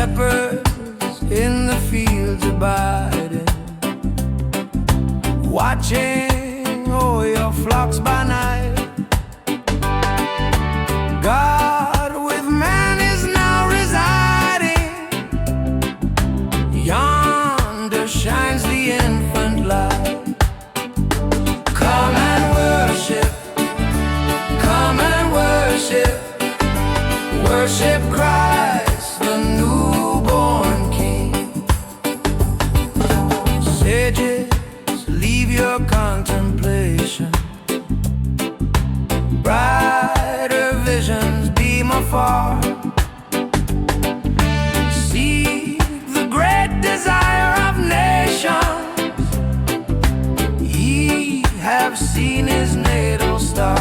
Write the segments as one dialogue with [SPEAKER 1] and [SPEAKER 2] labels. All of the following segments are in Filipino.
[SPEAKER 1] shepherds in the fields abiding, watching o'er your flocks by night. God with man is now residing. Yonder shines the infant light. Come and worship, come and worship, worship Christ, the newborn King. Sages, leave your contemplation. Brighter visions beam afar. Seek the great desire of nations. Ye have seen his natal star.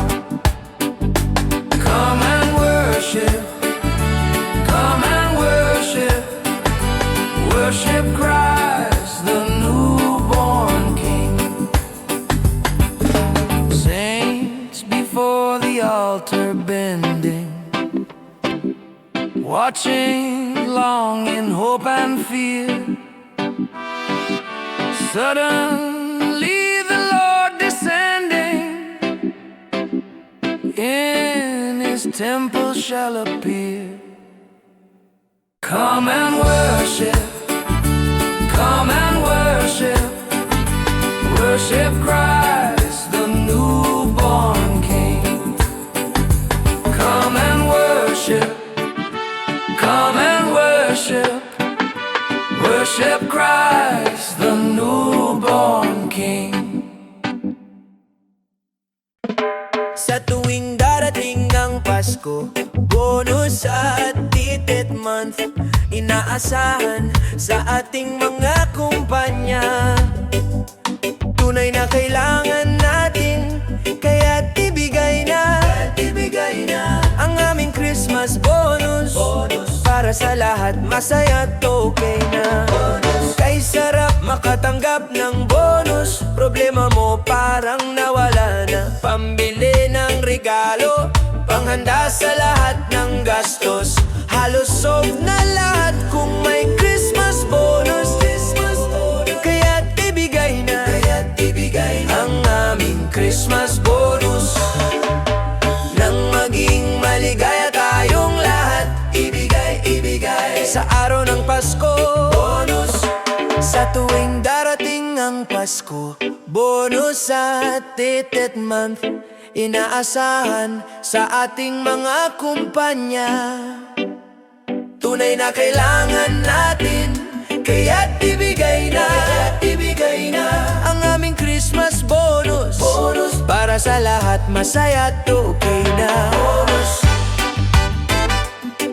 [SPEAKER 1] Come and worship, come and worship, worship Christ, the newborn King. Saints before the altar bending, watching long in hope and fear. Suddenly the Lord descending in his temple shall appear. Come and worship, come and worship, worship Christ, the newborn King. Come and worship, come and worship, worship Christ, the newborn King.
[SPEAKER 2] Sa tuwing darating ang Pasko, bonus at titit month, inaasahan sa ating mga kumpanya. Tunay na kailangan natin, kaya't ibigay na ang aming Christmas bonus, para sa lahat masaya't okay na. Kay sarap makatanggap ng bonus, problema mo parang nawala na. Pambili ng regalo, panghanda sa lahat ng gastos, halos solve na lahat kung may Christmas bonus. Kaya't ibigay na ang aming Christmas bonus, nang maging maligaya tayong lahat. Ibigay sa araw ng Pasko bonus. Sa tuwing darating ang Pasko, bonus at titit month, inaasahan sa ating mga kumpanya. Tunay na kailangan natin, kaya't ibigay na ang aming Christmas bonus, para sa lahat masaya't okay na.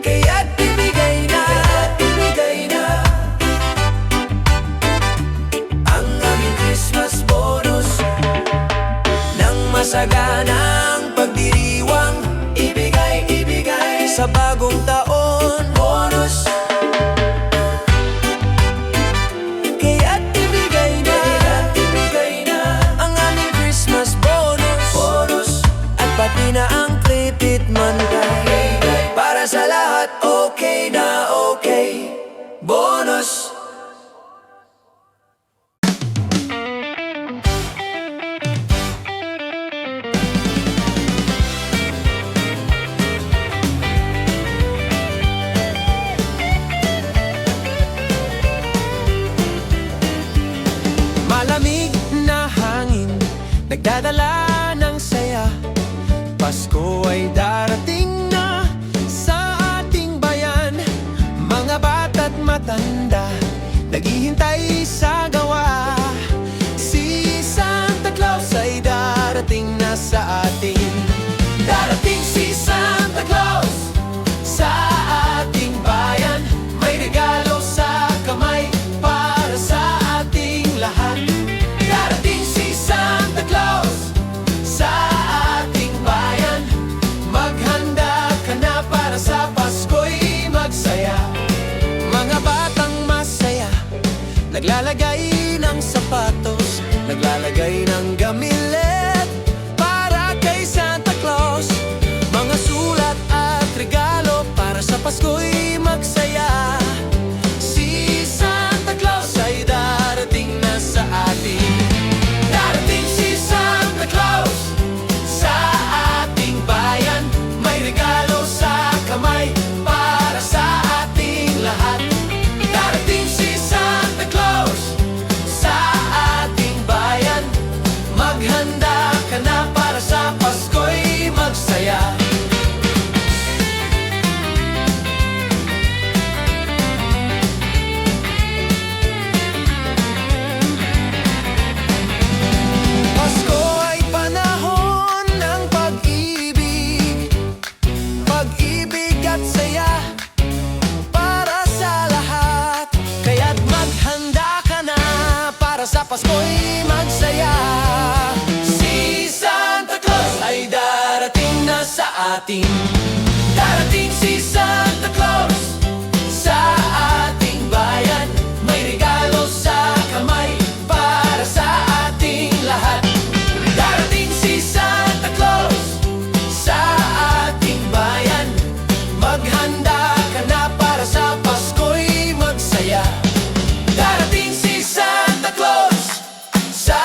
[SPEAKER 2] Kaya't ibigay na ang aming Christmas bonus, nang masaganang pagdiriwang. Ibigay sa bagong taon bonus. Kaya't ibigay na ang aming Christmas bonus, at pati na ang titit month, para sa lahat okay na okay. Bonus.
[SPEAKER 3] Malamig na hangin, nagdadala ng saya. Pasko ay darating na sa ating bayan. Mga bata't matanda, naghihintay sa gawa. Si Santa Claus ay darating na sa atin. Darating si Santa Claus sa ating bayan. May regalo sa kamay para sa ating lahat. Darating si Santa Claus sa ating bayan. Maghanda ka na para sa Pasko'y magsaya. Mga batang masaya, naglalagay ng sapatos, naglalagay ng gamilet para kay Santa Claus. Mga sulat at regalo para sa Pasko'y magsaya.
[SPEAKER 2] atin. Darating si Santa Claus sa ating bayan, may regalo sa kamay para sa ating lahat. Darating si Santa Claus sa ating bayan, maghanda ka na para sa Pasko'y magsaya. Darating si Santa Claus sa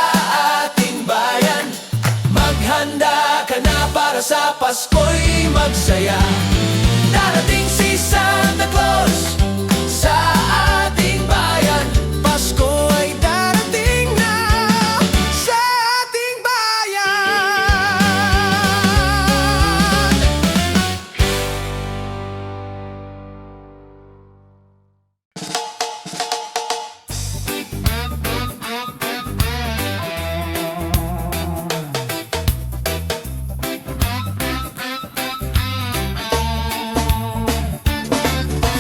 [SPEAKER 2] ating bayan, maghanda ka na para sa Pasko'y magsaya. Darating si Santa Claus sa ating bayan, Pasko ay darating na sa ating bayan.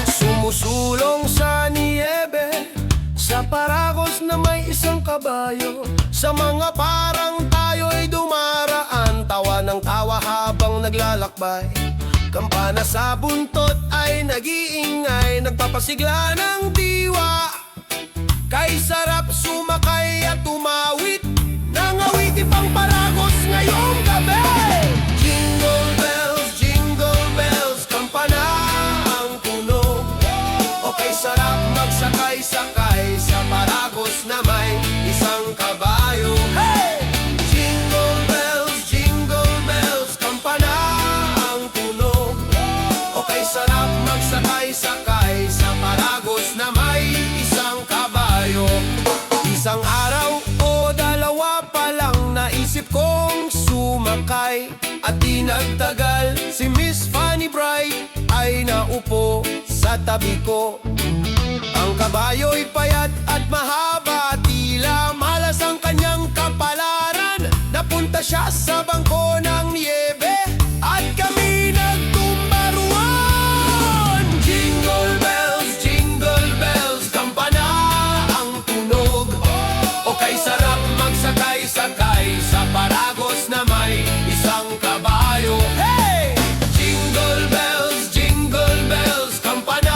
[SPEAKER 2] Sumusulong sa niebe, sa paragos na may isang kabayo. Sa mga parang tayo'y dumaraan, tawa ng tawa habang naglalakbay. Kampana sa buntot ay nag-iingay, nagpapasigla ng diwa. Kay sarap sumakay at tumawit, nangawitin pang paragos ngayong gabi. Jingle bells, kampana ang tunog. Okay, sarap magsakay-sakay sa paragos na may isang kabayo. Hey! Jingle bells, kampana ang tunog. Okay, sarap magsakay-sakay sa paragos na may isang kabayo. Isang araw o dalawa pa lang naisip kong sumakay, at di nagtagal si Miss Fanny Bright ay naupo sa tabi ko. Ang kabayo'y payat at mahaba, tila malas ang kanyang kapalaran. Napunta siya sa bangko ng niebe at kami nagtumbaruan. Jingle bells, kampana ang tunog. Okay, sarap magsakay-sakay sa paragos na may isang kabayo. Hey! Jingle bells, kampana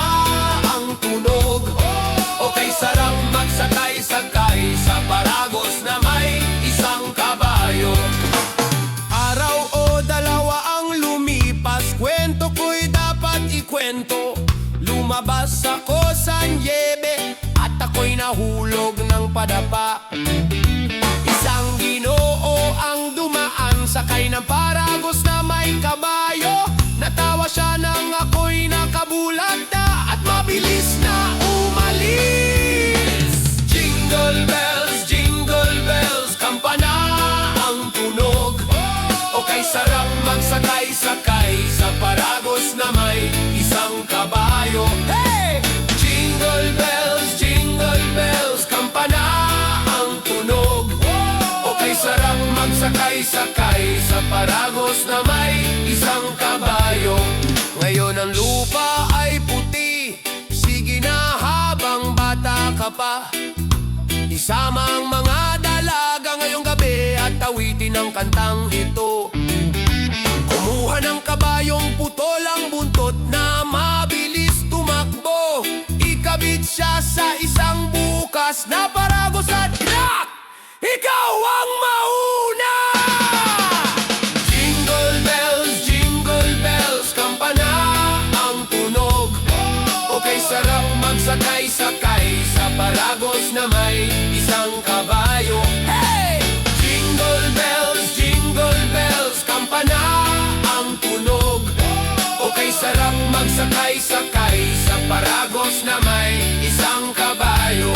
[SPEAKER 2] ang tunog. Okay, sarap magsakay-sakay sa paragos na may isang kabayo. Araw o dalawa ang lumipas, kwento ko'y dapat ikwento. Lumabas ako sa niebe at ako'y nahulog ng padapa. Isang Ginoo ang dumaan, sakay ng paragos na may kabayo. Natawa siya nang ako'y nakabulag na at mabilis na umalis. Jingle bells, kampana ang tunog. Okay, sarap magsakay-sakay sa paragos na may isang kabayo. Hey! Jingle bells, kampana ang tunog. Okay, sarap magsakay-sakay sa paragos na may isang kabayo. Ngayon ang lupa ay puti, sige na habang bata ka pa. Isama ang mga dalaga ngayong gabi at awitin ang kantang ito. Kumuha ng kabayong putol ang buntot na mabilis tumakbo. Ikabit siya sa isang bukas na paragos at crack! Ikaw ang mauna! Jingle bells, kampana ang tunog. Okay, sarap magsakay-sakay sa paragos na may isang kabayo. Hey! Jingle bells, kampana ang tunog. Okay, sarap magsakay-sakay sa paragos na may isang kabayo.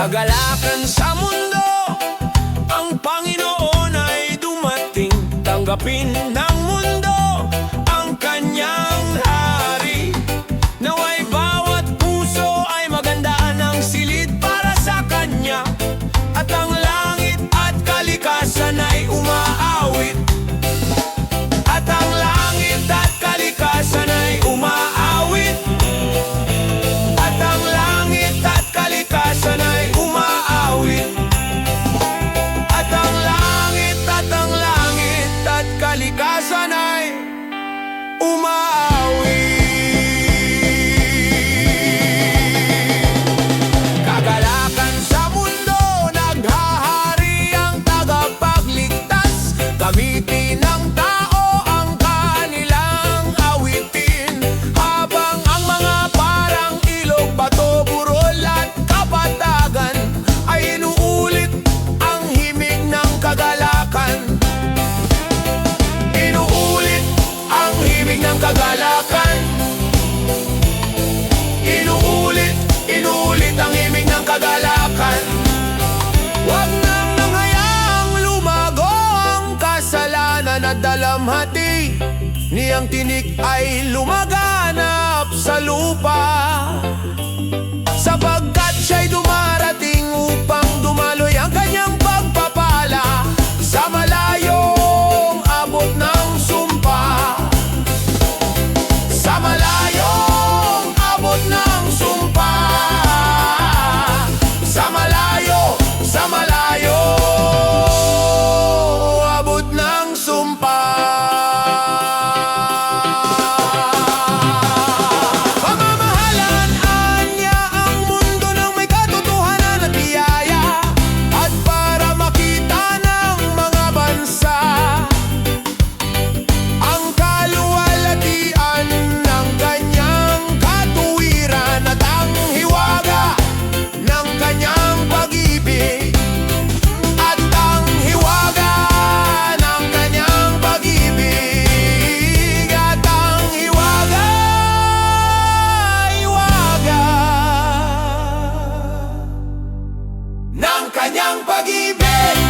[SPEAKER 2] Kagalakan sa mundo, ang Panginoon ay dumating. Tanggapin ng mundo ang kanyang tinik ay lumaganap sa lupa, sapagkat siya'y dumarating upang dumaloy ang kanyang pagpapala sa malayong abot ng sumpa. Sa malayong abot ng sumpa. Sa malayo abot ng sumpa. Pamamahalaan niya ang mundo ng may katotohanan at biyaya, at para makita ng mga bansa ang kaluwalhatian ng kanyang katuwiran at ang hiwaga ng kanyang pag-ibig. At ang hiwaga ng kanyang pag-ibig. At ang hiwaga ng kanyang pag-ibig.